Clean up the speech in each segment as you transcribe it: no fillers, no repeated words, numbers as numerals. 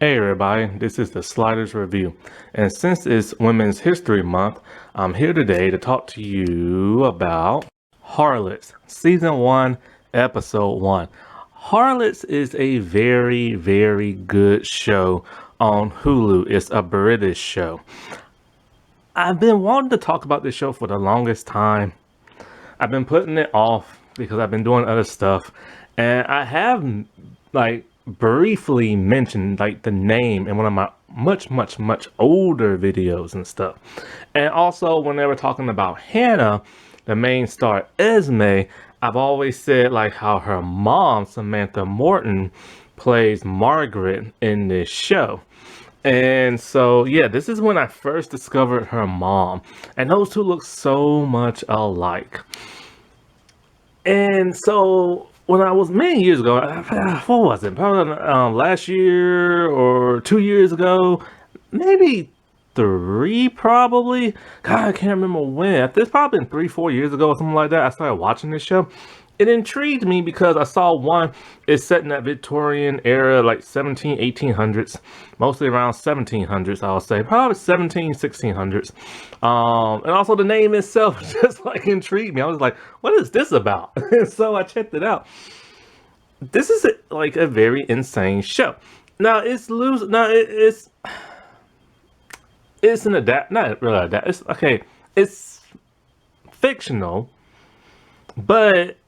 Hey everybody, this is the Sliders Review, and since it's Women's History Month, I'm here today to talk to you about Harlots, Season 1, Episode 1. Harlots is a very, very good show on Hulu. It's a British show. I've been wanting to talk about this show for the longest time. I've been putting it off because I've been doing other stuff, and I have briefly mentioned the name in one of my much older videos and stuff. And also when they were talking about Hannah, the main star Esme, I've always said how her mom, Samantha Morton, plays Margaret in this show. And so, yeah, this is when I first discovered her mom. And those two look so much alike. And so, when I was many years ago, what was it? Probably last year or 2 years ago, maybe three, probably. God, I can't remember when. It's probably been 3-4 years ago or something like that. I started watching this show. It intrigued me because I saw one, it's set in that Victorian era, 1800s, mostly around 1700s, I'll say, probably 1600s. And also the name itself just intrigued me. I was like, what is this about? And so I checked it out. This is a very insane show. Now it's loose. Now it's an not really adapt. It's okay. It's fictional, but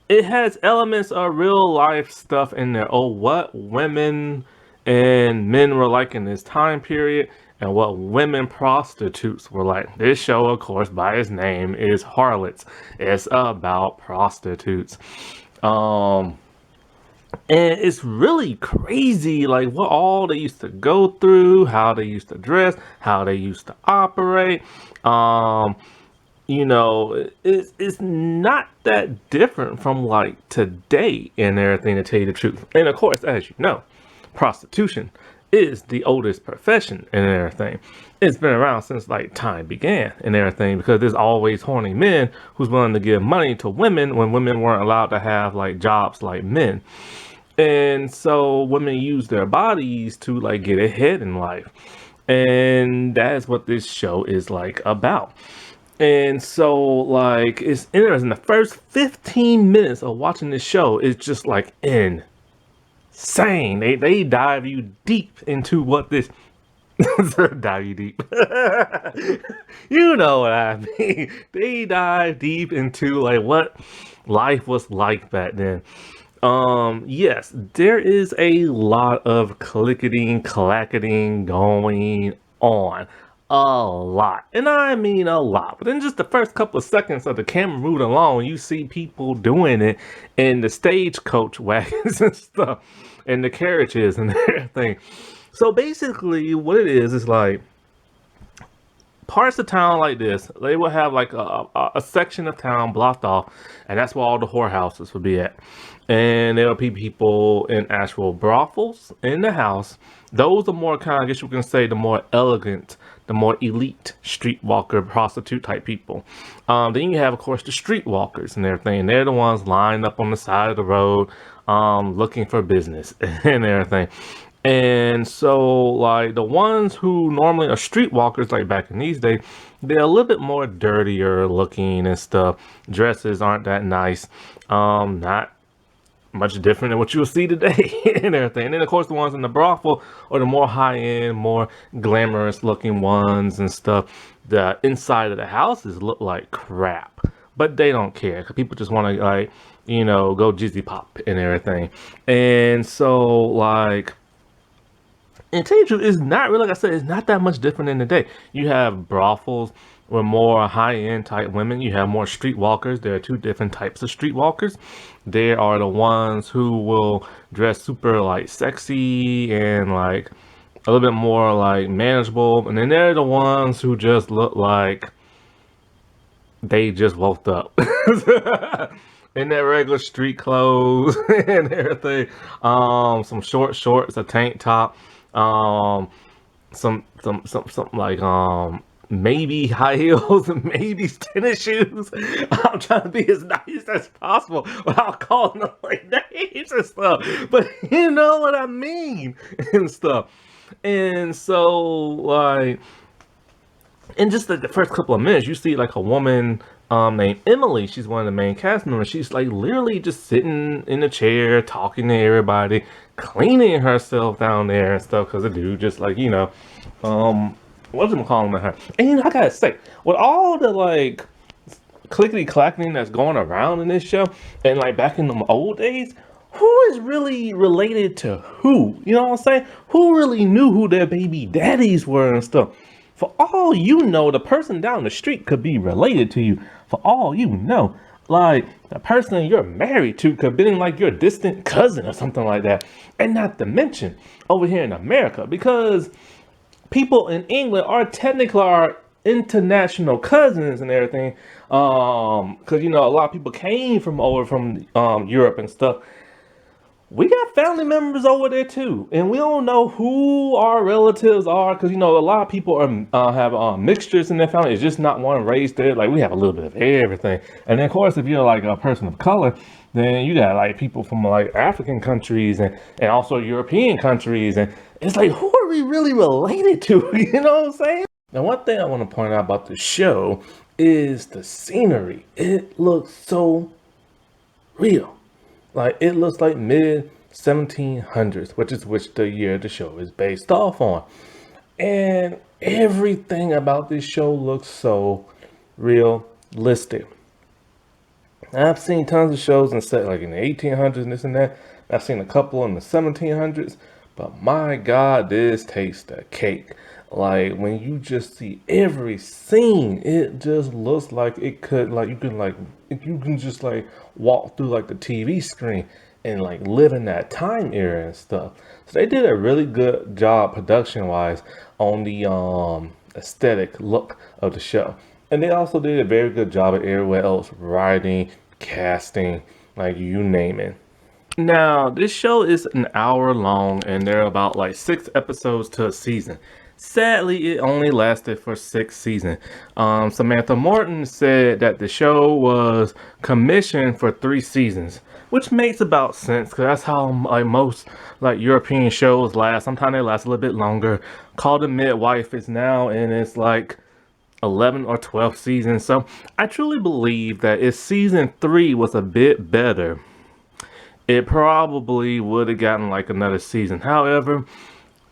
it has elements of real life stuff in there. Oh, what women and men were like in this time period, and what women prostitutes were like. This show, of course, by its name, is Harlots. It's about prostitutes. And it's really crazy, what all they used to go through, how they used to dress, how they used to operate. It's not that different from today and everything, to tell you the truth. And of course, as you know, prostitution is the oldest profession and everything. It's been around since time began and everything, because there's always horny men who's willing to give money to women when women weren't allowed to have jobs like men. And so women use their bodies to get ahead in life. And that's what this show is about. And so, it's interesting. The first 15 minutes of watching this show is just insane. They dive you deep into what this dive you deep. You know what I mean. They dive deep into what life was like back then. Yes, there is a lot of clicketing, clacketing going on. A lot, and I mean a lot. But then just the first couple of seconds of the camera moving along, you see people doing it in the stagecoach wagons and stuff, and the carriages and everything. So basically what it is parts of town like this, they will have a section of town blocked off, and that's where all the whorehouses would be at. And there will be people in actual brothels in the house. Those are more I guess you can say, the more elegant, the more elite streetwalker, prostitute type people. Then you have, of course, the streetwalkers and everything. They're the ones lined up on the side of the road, looking for business and everything. And so, the ones who normally are streetwalkers, back in these days, they're a little bit more dirtier looking and stuff. Dresses aren't that nice. Not much different than what you'll see today and everything. And then, of course, the ones in the brothel are the more high-end, more glamorous looking ones and stuff. The inside of the houses look like crap, but they don't care, because people just want to, go jizzy pop and everything. And so, and tell you the truth, it's not really, like I said, it's not that much different in the day. You have brothels with more high-end type women. You have more streetwalkers. There are two different types of streetwalkers. There are the ones who will dress super sexy and a little bit more manageable. And then there are the ones who just look like they just woke up in their regular street clothes and everything. Some short shorts, a tank top, some maybe high heels, and maybe tennis shoes. I'm trying to be as nice as possible without calling them like names and stuff. But you know what I mean and stuff. And so like in just the first couple of minutes, you see like a woman named Emily. She's one of the main cast members. She's like literally just sitting in a chair, talking to everybody, cleaning herself down there and stuff. Because the dude just like, what's him calling her? And I gotta say, with all the like clickety clacking that's going around in this show, and like back in the old days, who is really related to who? You know what I'm saying? Who really knew who their baby daddies were and stuff? For all you know, the person down the street could be related to you. For all you know, like the person you're married to could be like your distant cousin or something like that. And not to mention over here in America, because people in England are technically our international cousins and everything. Because a lot of people came from over from Europe and stuff. We got family members over there too, and we don't know who our relatives are because a lot of people are have mixtures in their family. It's just not one race there. Like we have a little bit of everything, and then of course, if you're like a person of color, then you got like people from like African countries and also European countries, and it's like who are we really related to? You know what I'm saying? Now, one thing I want to point out about the show is the scenery. It looks so real. Like it looks like mid 1700s, which the year the show is based off on. And everything about this show looks so realistic. I've seen tons of shows and set like in the 1800s and this and that. I've seen a couple in the 1700s, but my God, this takes the cake. Like when you just see every scene, it just looks like it could like you can just like walk through like the TV screen and like live in that time era and stuff. So they did a really good job production wise on the aesthetic look of the show. And they also did a very good job at everywhere else, writing, casting, like you name it. Now, this show is an hour long and there are about like 6 episodes to a season. Sadly, it only lasted for 6 seasons. Samantha Morton said that the show was commissioned for 3 seasons, which makes about sense because that's how like most like European shows last. Sometimes they last a little bit longer. Called the Midwife is now in its like 11 or 12 seasons. So I truly believe that if season 3 was a bit better, it probably would have gotten like another season. However,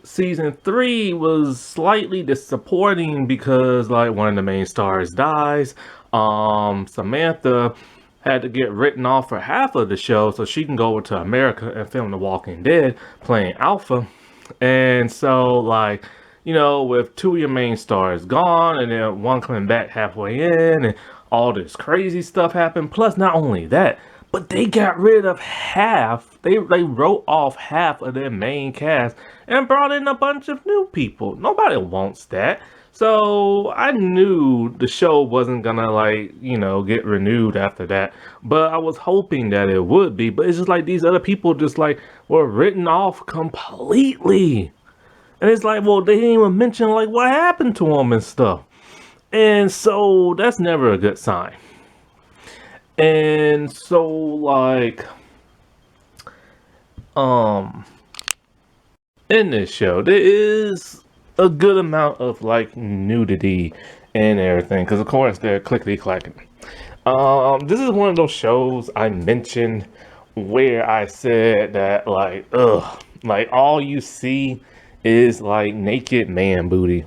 season 3 was slightly disappointing because like one of the main stars dies. Samantha had to get written off for half of the show so she can go over to America and film The Walking Dead playing Alpha. And so like, with 2 of your main stars gone and then one coming back halfway in and all this crazy stuff happened. Plus not only that, but they got rid of half. They wrote off half of their main cast and brought in a bunch of new people. Nobody wants that. So I knew the show wasn't gonna get renewed after that. But I was hoping that it would be. But it's just like these other people just like were written off completely. And it's like, well, they didn't even mention like what happened to them and stuff. And so that's never a good sign. And so like in this show there is a good amount of like nudity and everything because of course they're clickety clacking. This is one of those shows I mentioned where I said that like all you see is like naked man booty.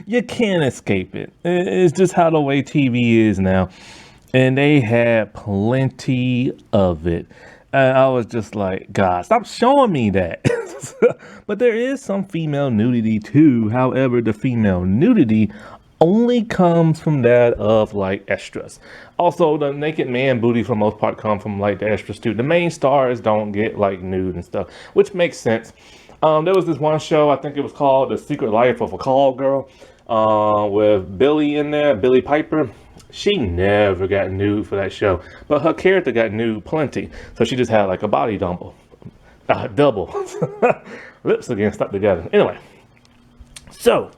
You can't escape it. It's just how the way TV is now. And they had plenty of it. And I was just like, God, stop showing me that. But there is some female nudity too. However, the female nudity only comes from that of like extras. Also, the naked man booty for the most part come from like the extras too. The main stars don't get like nude and stuff, which makes sense. There was this one show, I think it was called The Secret Life of a Call Girl, with Billy in there, Billy Piper. She never got nude for that show, but her character got nude plenty. So she just had like a body double. Lips again stuck together. Anyway, so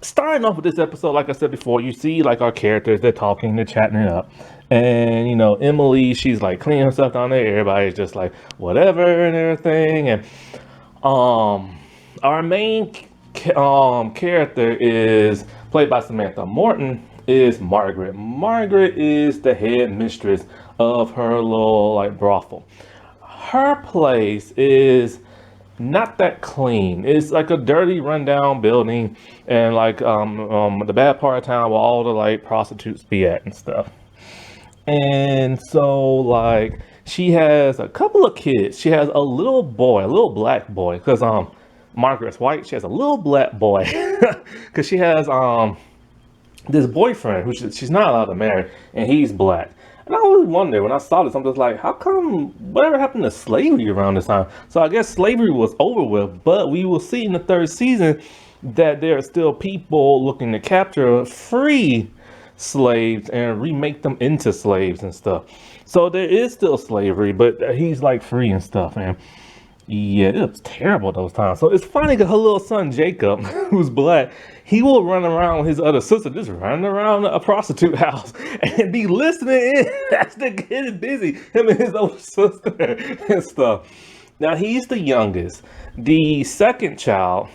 starting off with this episode, like I said before, you see like our characters, they're talking, they're chatting it up. And Emily, she's like cleaning herself down there. Everybody's just like whatever and everything. And um our main character is played by Samantha Morton, is Margaret. Margaret is the head mistress of her little like brothel. Her place is not that clean. It's like a dirty, rundown building, and like the bad part of town where all the like prostitutes be at and stuff. And so like she has a couple of kids. She has a little boy, a little black boy, because Margaret's white. She has a little black boy because she has this boyfriend who she's not allowed to marry, and he's black. And I always wonder when I saw this, I'm just like, how come whatever happened to slavery around this time? So I guess slavery was over with, but we will see in the third season that there are still people looking to capture free slaves and remake them into slaves and stuff. So there is still slavery, but he's like free and stuff, man. Yeah, it was terrible those times. So it's funny because her little son Jacob, who's black, he will run around with his other sister, just running around a prostitute house and be listening in as the kid is busy, him and his older sister and stuff. Now he's the youngest. The second child,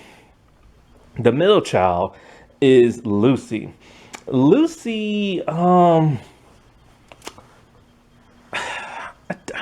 the middle child, is Lucy. Lucy, I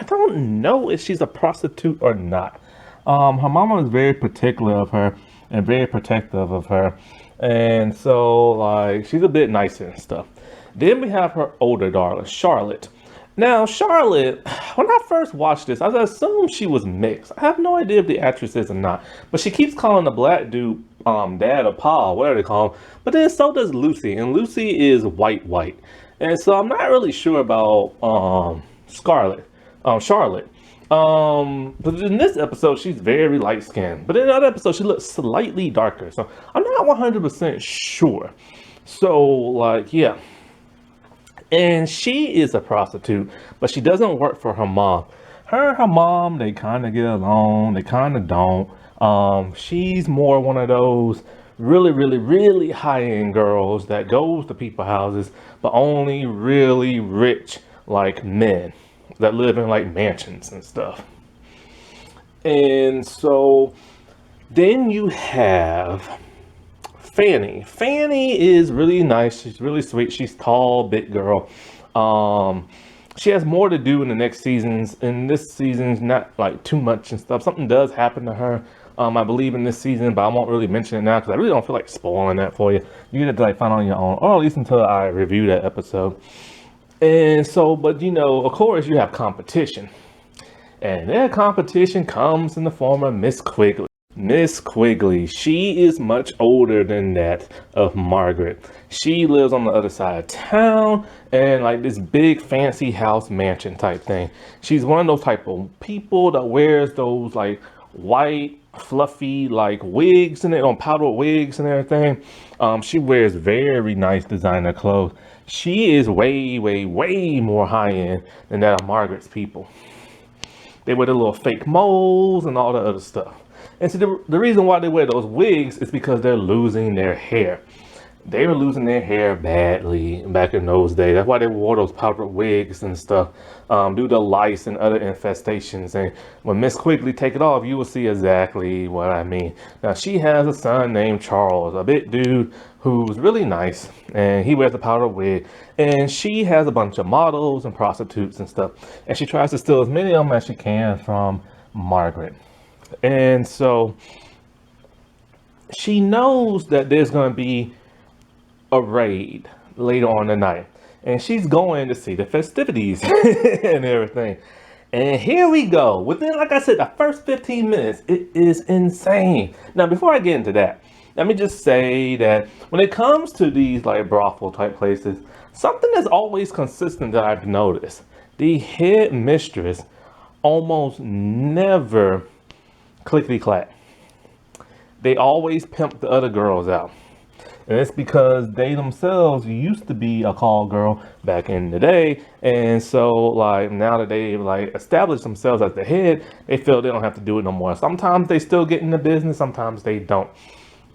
don't know if she's a prostitute or not. Her mama is very particular of her and very protective of her. And so, like, she's a bit nicer and stuff. Then we have her older daughter, Charlotte. Now, Charlotte, when I first watched this, I assumed she was mixed. I have no idea if the actress is or not. But she keeps calling the black dude dad or pa, whatever they call him. But then so does Lucy. And Lucy is white. And so I'm not really sure about Charlotte. But in this episode, she's very light skinned. But in the other episode, she looks slightly darker. So I'm not 100% sure. So, like, yeah. And she is a prostitute, but she doesn't work for her mom. Her and her mom, they kind of get along. They kind of don't. She's more one of those really high-end girls that goes to people's houses, but only really rich, like, men that live in like mansions and stuff. And so then you have Fanny. Fanny is really nice. She's really sweet. She's tall, big girl. She has more to do in the next seasons. In this season's not like too much and stuff. Something does happen to her, I believe, in this season, but I won't really mention it now because I really don't feel like spoiling that for you. You get to like find on your own, or at least until I review that episode. And so, but of course, you have competition. And that competition comes in the form of Miss Quigley. Miss Quigley, she is much older than that of Margaret. She lives on the other side of town and like this big fancy house mansion type thing. She's one of those type of people that wears those like white fluffy like wigs and on powder wigs and everything. She wears very nice designer clothes. She is way more high end than that of Margaret's people. They wear the little fake moles and all the other stuff. And so the reason why they wear those wigs is because they're losing their hair. They were losing their hair badly back in those days. That's why they wore those powdered wigs and stuff, due to lice and other infestations. And when Miss Quigley take it off, you will see exactly what I mean. Now, she has a son named Charles, a big dude who's really nice, and he wears a powdered wig. And she has a bunch of models and prostitutes and stuff. And she tries to steal as many of them as she can from Margaret. And so she knows that there's going to be a raid later on the night, and she's going to see the festivities and everything. And here we go. Within, like I said, the first 15 minutes, it is insane. Now, before I get into that, let me just say that when it comes to these like brothel type places, something that's always consistent that I've noticed: the head mistress almost never clickety clack. They always pimp the other girls out. And it's because they themselves used to be a call girl back in the day. And so like now that they like established themselves as the head, they feel they don't have to do it no more. Sometimes they still get in the business, sometimes they don't.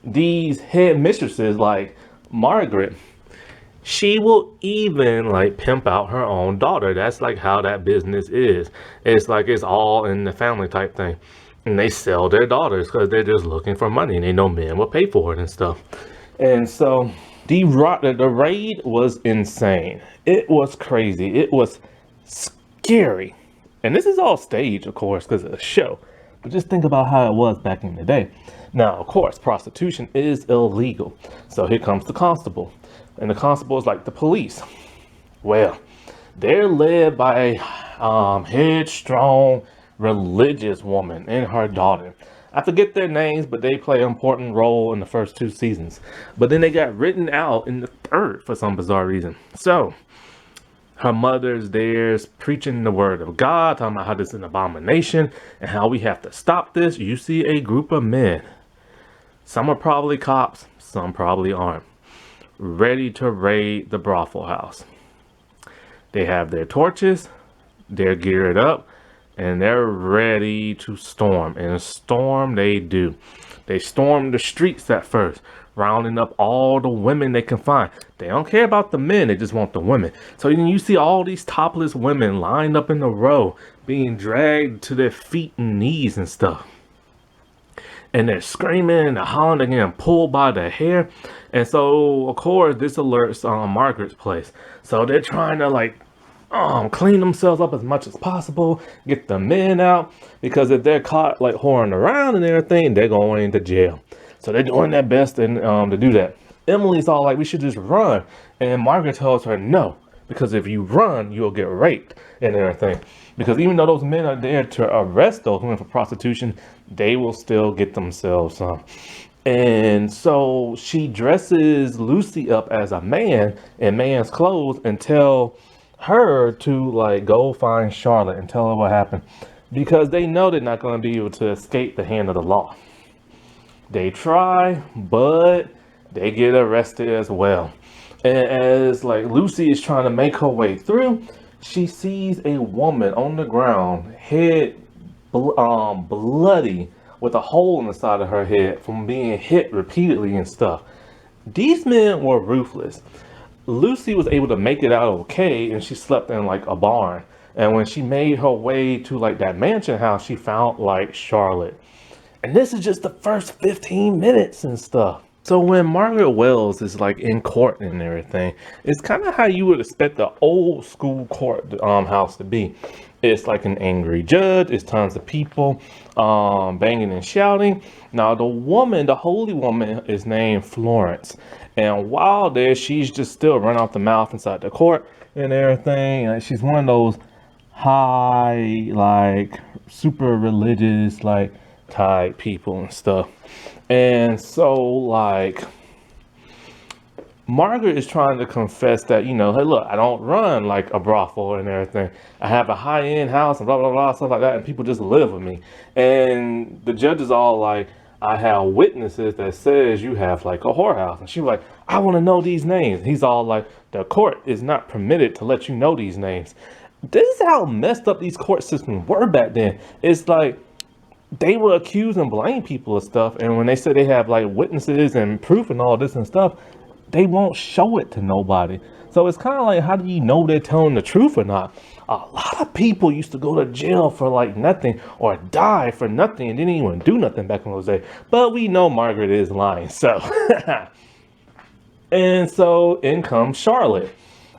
these head mistresses like Margaret, she will even like pimp out her own daughter. That's like how that business is. It's like it's all in the family type thing. And they sell their daughters because they're just looking for money and they know men will pay for it and stuff. And so the raid was insane. It was crazy. It was scary. And this is all staged, of course, because of the show. But just think about how it was back in the day. Now, of course, prostitution is illegal. So here comes the constable. And the constable is like the police. Well, they're led by a headstrong religious woman and her daughter. I forget their names, but they play an important role in the first 2 seasons. But then they got written out in the 3rd for some bizarre reason. So her mother's there preaching the word of God, talking about how this is an abomination and how we have to stop this. You see a group of men. Some are probably cops, some probably aren't, ready to raid the brothel house. They have their torches, they're geared up, and they're ready to storm. And storm they do. They storm the streets at first, rounding up all the women they can find. They don't care about the men, they just want the women. So you see all these topless women lined up in a row, being dragged to their feet and knees and stuff. And they're screaming and they're hollering, they're getting pulled by the hair. And so, of course, this alerts Margaret's place. So they're trying to like clean themselves up as much as possible, get the men out, because if they're caught like whoring around and everything, they're going to jail. So they're doing their best to do that. Emily's all like, we should just run. And Margaret tells her no, because if you run, you'll get raped and everything. Because even though those men are there to arrest those women for prostitution, they will still get themselves some. And so she dresses Lucy up as a man in man's clothes and tell her to like go find Charlotte and tell her what happened, because they know they're not going to be able to escape the hand of the law. They try, but they get arrested as well. And as like Lucy is trying to make her way through, she sees a woman on the ground, head bloody, with a hole in the side of her head from being hit repeatedly and stuff. These men were ruthless. Lucy was able to make it out okay, and she slept in like a barn. And when she made her way to like that mansion house, she found like Charlotte. And this is just the first 15 minutes and stuff. So when Margaret Wells is like in court and everything, it's kind of how you would expect the old school court house to be. It's like an angry judge, it's tons of people banging and shouting. Now the woman, the holy woman, is named Florence. And while there, she's just still running off the mouth inside the court and everything. And she's one of those high, like super religious, like type people and stuff. And so like Margaret is trying to confess that, you know, hey, look, I don't run like a brothel and everything. I have a high-end house and blah, blah, blah, stuff like that. And people just live with me. And the judge is all like, I have witnesses that says you have like a whorehouse. And she was like, I want to know these names. He's all like, the court is not permitted to let you know these names. This is how messed up these court systems were back then. It's like, they will accuse and blame people of stuff, and when they say they have like witnesses and proof and all this and stuff, they won't show it to nobody. So it's kind of like, how do you know they're telling the truth or not? A lot of people used to go to jail for like nothing, or die for nothing, and didn't even do nothing back in those days. But we know Margaret is lying, so and so in comes Charlotte,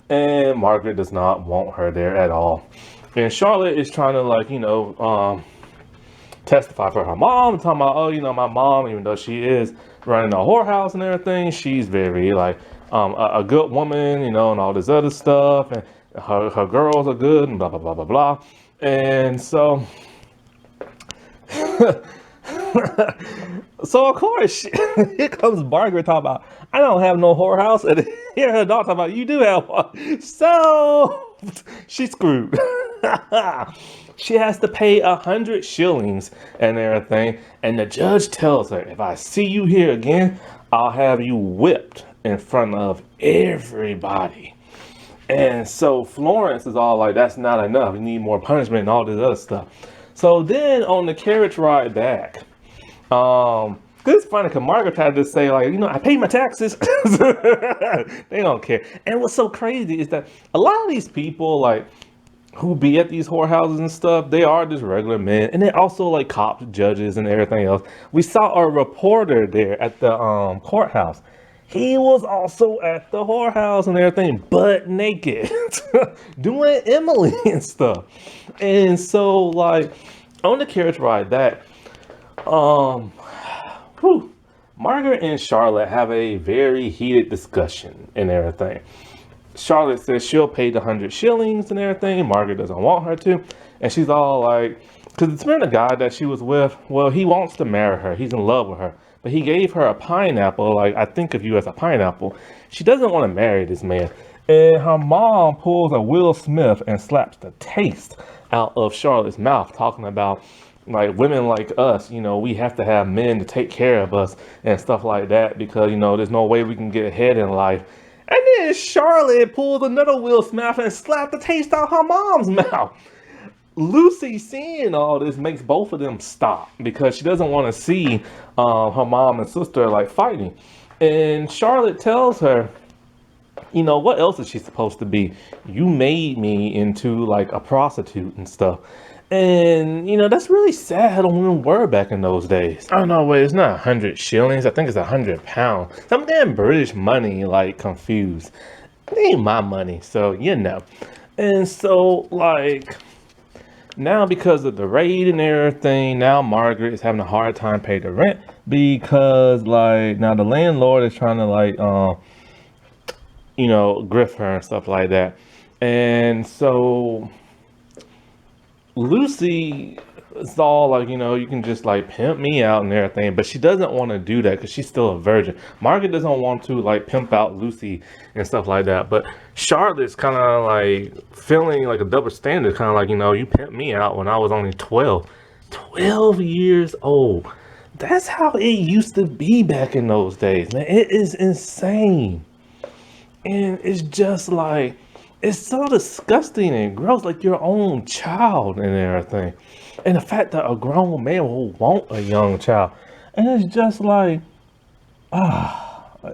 and Margaret does not want her there at all. And Charlotte is trying to like, you know, testify for her mom, talking about, oh, you know, my mom, even though she is running a whorehouse and everything, she's very like a good woman, you know, and all this other stuff, and her girls are good and blah blah blah blah blah. And so so of course here comes Margaret talking about, I don't have no whorehouse, and here her daughter talking about, you do have one. So she's screwed. She has to pay 100 shillings and everything. And the judge tells her, if I see you here again, I'll have you whipped in front of everybody. And so Florence is all like, that's not enough. You need more punishment and all this other stuff. So then on the carriage ride back, It's funny because Margaret tried to say, like, I pay my taxes. They don't care. And what's so crazy is that a lot of these people, like, who be at these whorehouses and stuff, they are just regular men. And they're also like cops, judges, and everything else. We saw a reporter there at the courthouse. He was also at the whorehouse and everything, butt naked, doing Emily and stuff. And so, like, on the carriage ride that, um, whew, Margaret and Charlotte have a very heated discussion and everything. Charlotte says she'll pay the 100 shillings and everything. Margaret doesn't want her to. And she's all like, because it's been a guy that she was with, well, he wants to marry her. He's in love with her. But he gave her a pineapple, like, I think of you as a pineapple. She doesn't want to marry this man. And her mom pulls a Will Smith and slaps the taste out of Charlotte's mouth, talking about, like, women like us, we have to have men to take care of us and stuff like that because, there's no way we can get ahead in life. And then Charlotte pulled another Will Smith and slapped the taste out her mom's mouth. Lucy seeing all this makes both of them stop because she doesn't want to see her mom and sister like fighting. And Charlotte tells her, what else is she supposed to be? You made me into like a prostitute and stuff. And, that's really sad how the women were back in those days. Oh, no, wait, it's not 100 shillings. I think it's 100 pounds. Some damn British money, like, confused. It ain't my money, so, And so, like, now because of the raid and everything, now Margaret is having a hard time paying the rent because, like, now the landlord is trying to, like, grift her and stuff like that. And so Lucy is all like, you can just like pimp me out and everything, but she doesn't want to do that because she's still a virgin. Margaret doesn't want to like pimp out Lucy and stuff like that, but Charlotte's kind of like feeling like a double standard, kind of like, you pimped me out when I was only 12 years old. That's how it used to be back in those days, man. It is insane. And it's just like, it's so disgusting and gross, like your own child and everything. And the fact that a grown man will want a young child. And it's just like,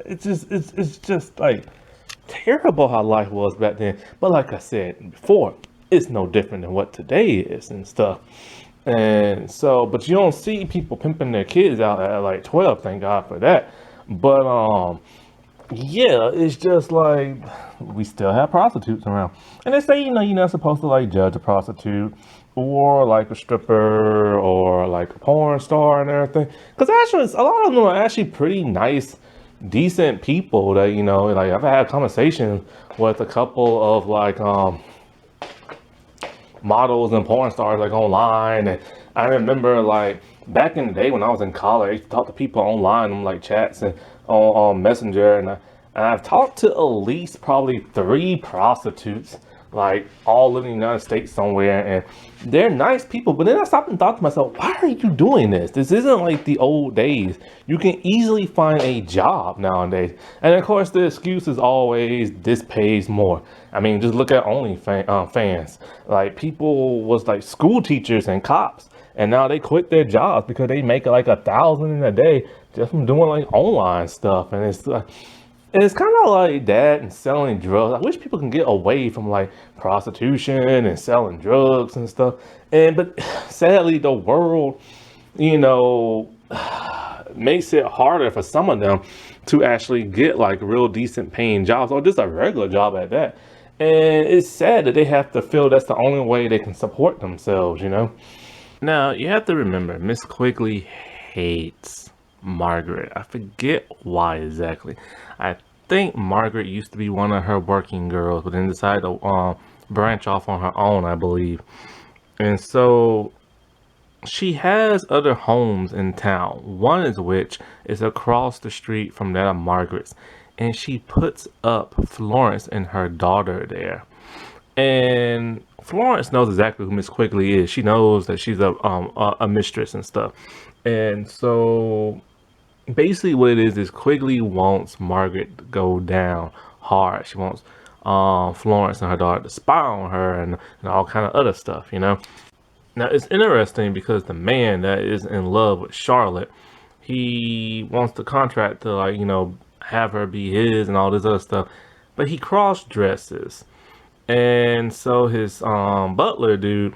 it's just like terrible how life was back then. But like I said before, it's no different than what today is and stuff. And so, but you don't see people pimping their kids out at like 12, thank God for that. But yeah, it's just like we still have prostitutes around, and they say you're not supposed to like judge a prostitute or like a stripper or like a porn star and everything, because actually a lot of them are actually pretty nice, decent people that like I've had conversations with a couple of like models and porn stars like online, and I remember like back in the day when I was in college, I used to talk to people online on like chats and on Messenger, and I've talked to at least probably 3 prostitutes, like all living in the United States somewhere, and they're nice people. But then I stopped and thought to myself, why are you doing this? This isn't like the old days. You can easily find a job nowadays. And of course, the excuse is always this pays more. I mean, just look at OnlyFans. Like people was like school teachers and cops, and now they quit their jobs because they make like 1,000 in a day just from doing like online stuff. And it's kind of like that and selling drugs. I wish people can get away from like prostitution and selling drugs and stuff. But sadly, the world, makes it harder for some of them to actually get like real decent paying jobs or just a regular job at that. And it's sad that they have to feel that's the only way they can support themselves, Now, you have to remember, Miss Quigley hates Margaret. I forget why exactly. I think Margaret used to be one of her working girls, but then decided to branch off on her own, I believe. And so she has other homes in town. One is which is across the street from that of Margaret's. And she puts up Florence and her daughter there. And Florence knows exactly who Miss Quigley is. She knows that she's a mistress and stuff. And so basically what it is Quigley wants Margaret to go down hard. She wants Florence and her daughter to spy on her and all kind of other stuff, Now it's interesting because the man that is in love with Charlotte, he wants the contract to, like, have her be his and all this other stuff, but he cross dresses. And so his butler dude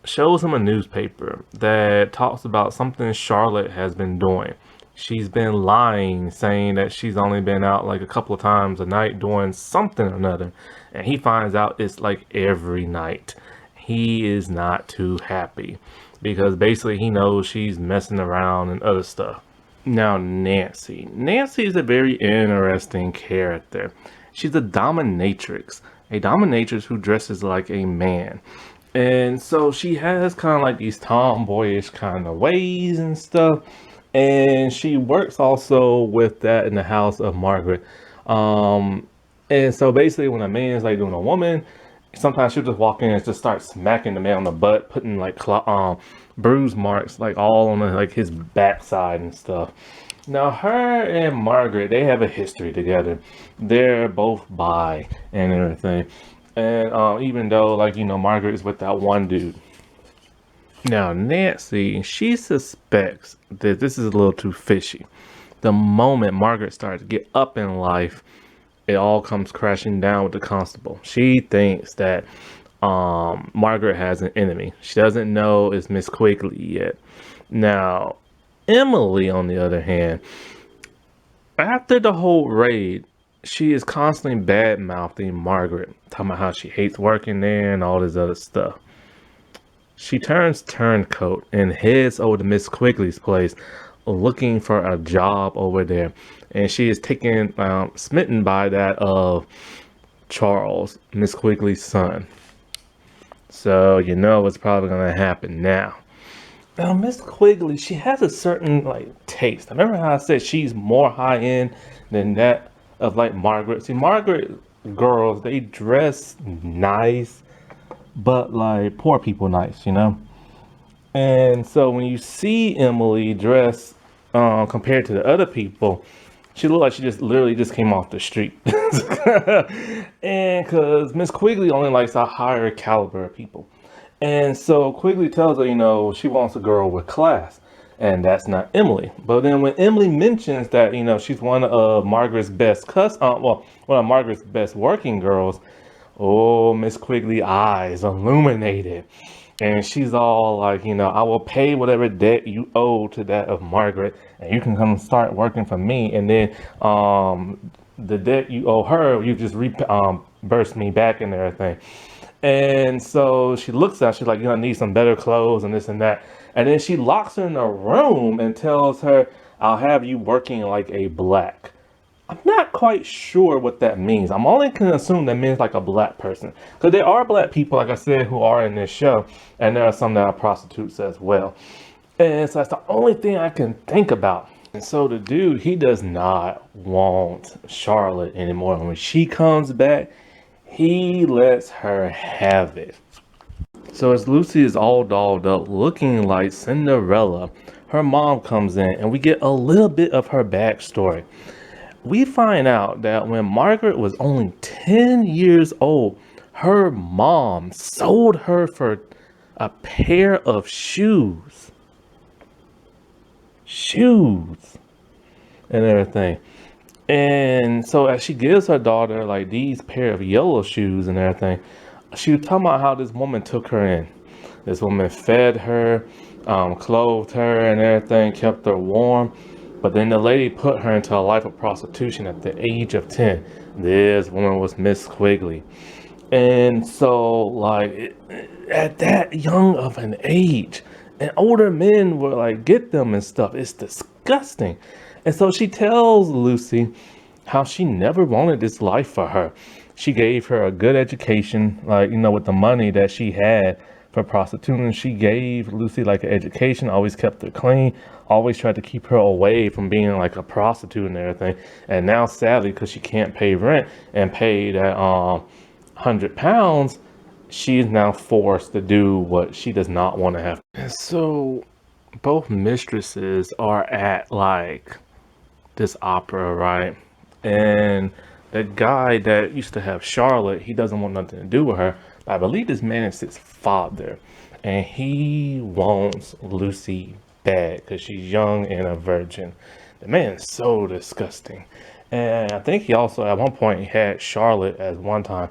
shows him a newspaper that talks about something Charlotte has been doing. She's been lying, saying that she's only been out like a couple of times a night doing something or another. And he finds out it's like every night. He is not too happy because basically he knows she's messing around and other stuff. Now, Nancy. Nancy is a very interesting character. She's a dominatrix. A dominatrix who dresses like a man. And so she has kind of like these tomboyish kind of ways and stuff. And she works also with that in the house of Margaret. And so basically when a man's like doing a woman, sometimes she'll just walk in and just start smacking the man on the butt, putting like bruise marks like all on like his backside and stuff. Now her and Margaret, they have a history together. They're both bi and everything. And even though, like, Margaret is with that one dude. Now, Nancy, she suspects that this is a little too fishy. The moment Margaret starts to get up in life, it all comes crashing down with the constable. She thinks that Margaret has an enemy. She doesn't know it's Miss Quigley yet. Now, Emily, on the other hand, after the whole raid, she is constantly bad-mouthing Margaret, talking about how she hates working there and all this other stuff. She turns turncoat and heads over to Miss Quigley's place, looking for a job over there. And she is taken, smitten by that of Charles, Miss Quigley's son. So you know what's probably going to happen now. Now, Miss Quigley, she has a certain, like, taste. Remember how I said she's more high-end than that of, like, Margaret? See, Margaret girls, they dress nice, but, like, poor people nice, And so when you see Emily dress compared to the other people, she looked like she just literally just came off the street. And because Miss Quigley only likes a higher caliber of people. And so Quigley tells her, she wants a girl with class. And that's not Emily. But then when Emily mentions that, she's one of Margaret's best one of Margaret's best working girls, oh, Miss Quigley eyes illuminated. And she's all like, I will pay whatever debt you owe to that of Margaret, and you can come start working for me. And then the debt you owe her, you just reimburse me back and everything. And so she looks at, she's like, I need some better clothes and this and that. And then she locks her in a room and tells her, I'll have you working like a black. I'm not quite sure what that means. I'm only going to assume that means like a black person. Because there are black people, like I said, who are in this show. And there are some that are prostitutes as well. And so that's the only thing I can think about. And so the dude, he does not want Charlotte anymore. When she comes back, he lets her have it. So as Lucy is all dolled up, looking like Cinderella, her mom comes in and we get a little bit of her backstory. We find out that when Margaret was only 10 years old, her mom sold her for a pair of shoes. And everything. And so as she gives her daughter like these pair of yellow shoes and everything, she was talking about how this woman took her in. This woman fed her, clothed her and everything, kept her warm. But then the lady put her into a life of prostitution at the age of 10. This woman was Miss Quigley. And so, like, at that young of an age, and older men would, like, get them and stuff. It's disgusting. And so she tells Lucy how she never wanted this life for her. She gave her a good education, like, with the money that she had for prostituting. She gave Lucy like an education, always kept her clean, always tried to keep her away from being like a prostitute and everything. And now sadly, because she can't pay rent and pay that £100, she is now forced to do what she does not want to have. And so both mistresses are at like this opera, right? And the guy that used to have Charlotte, he doesn't want nothing to do with her. I believe this man is his father, and he wants Lucy bad because she's young and a virgin. The man is so disgusting. And I think he also at one point had Charlotte at one time.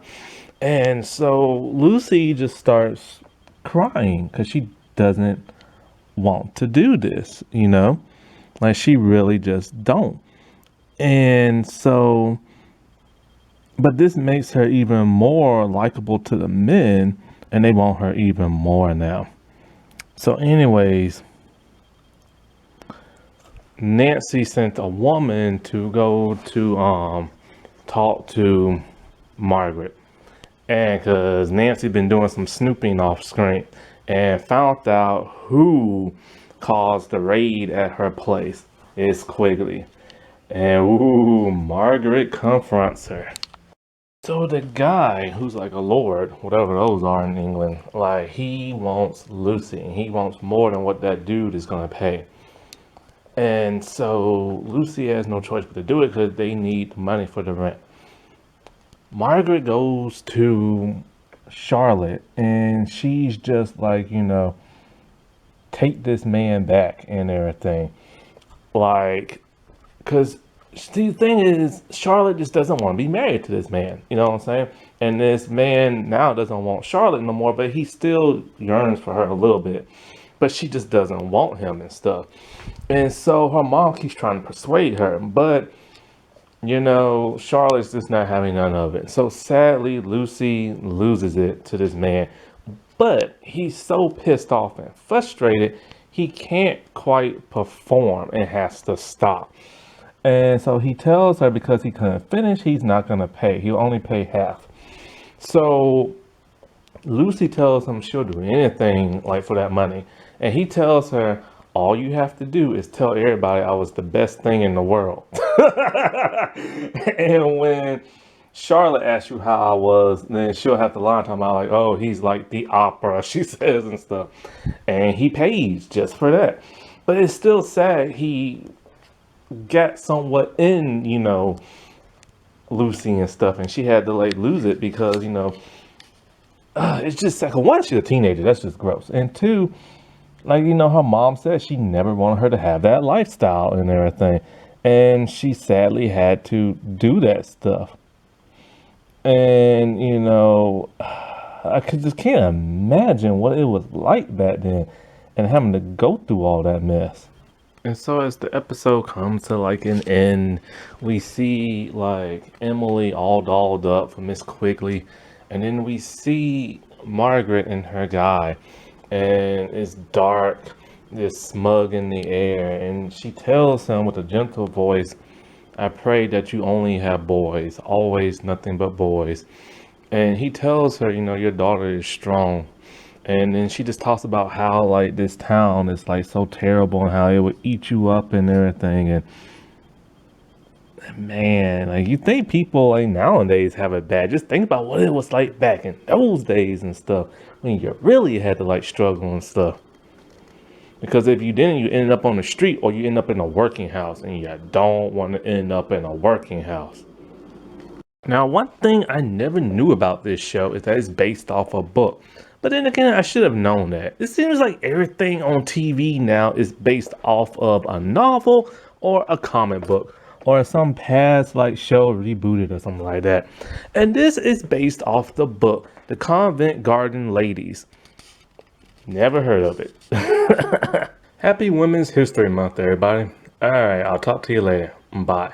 And so Lucy just starts crying because she doesn't want to do this, you know? Like she really just don't. And so, but this makes her even more likable to the men, and they want her even more now. So anyways, Nancy sent a woman to go to talk to Margaret. And because Nancy been doing some snooping off screen and found out who caused the raid at her place. It's Quigley. And ooh, Margaret confronts her. So the guy who's like a lord, whatever those are in England, like he wants Lucy. And he wants more than what that dude is gonna pay. And so Lucy has no choice but to do it because they need money for the rent. Margaret goes to Charlotte and she's just like, you know, take this man back and everything. Like, because the thing is, Charlotte just doesn't want to be married to this man. You know what I'm saying? And this man now doesn't want Charlotte no more, but he still yearns for her a little bit. But she just doesn't want him and stuff. And so her mom keeps trying to persuade her. But, you know, Charlotte's just not having none of it. So sadly, Lucy loses it to this man. But he's so pissed off and frustrated, he can't quite perform and has to stop. And so he tells her because he couldn't finish, he's not going to pay. He'll only pay half. So Lucy tells him she'll do anything like for that money. And he tells her, all you have to do is tell everybody I was the best thing in the world. And when Charlotte asks you how I was, then she'll have to lie to him about like, oh, he's like the opera, she says and stuff. And he pays just for that. But it's still sad he got somewhat in, you know, Lucy and stuff, and she had to like lose it because, you know, it's just like, one, she's a teenager, that's just gross. And two, like, you know, her mom said she never wanted her to have that lifestyle and everything. And she sadly had to do that stuff. And, you know, I just can't imagine what it was like back then and having to go through all that mess. And so as the episode comes to like an end, we see like Emily all dolled up for Miss Quigley. And then we see Margaret and her guy. And it's dark, there's smug in the air. And she tells him with a gentle voice, I pray that you only have boys, always nothing but boys. And he tells her, you know, your daughter is strong. And then she just talks about how like this town is like so terrible and how it would eat you up and everything. And man, like you think people like nowadays have it bad. Just think about what it was like back in those days and stuff when you really had to like struggle and stuff. Because if you didn't, you ended up on the street or you end up in a working house, and you don't want to end up in a working house. Now, one thing I never knew about this show is that it's based off a book. But then again, I should have known that. It seems like everything on TV now is based off of a novel or a comic book or some past like show rebooted or something like that. And this is based off the book, The Convent Garden Ladies. Never heard of it. Happy Women's History Month, everybody. All right, I'll talk to you later. Bye.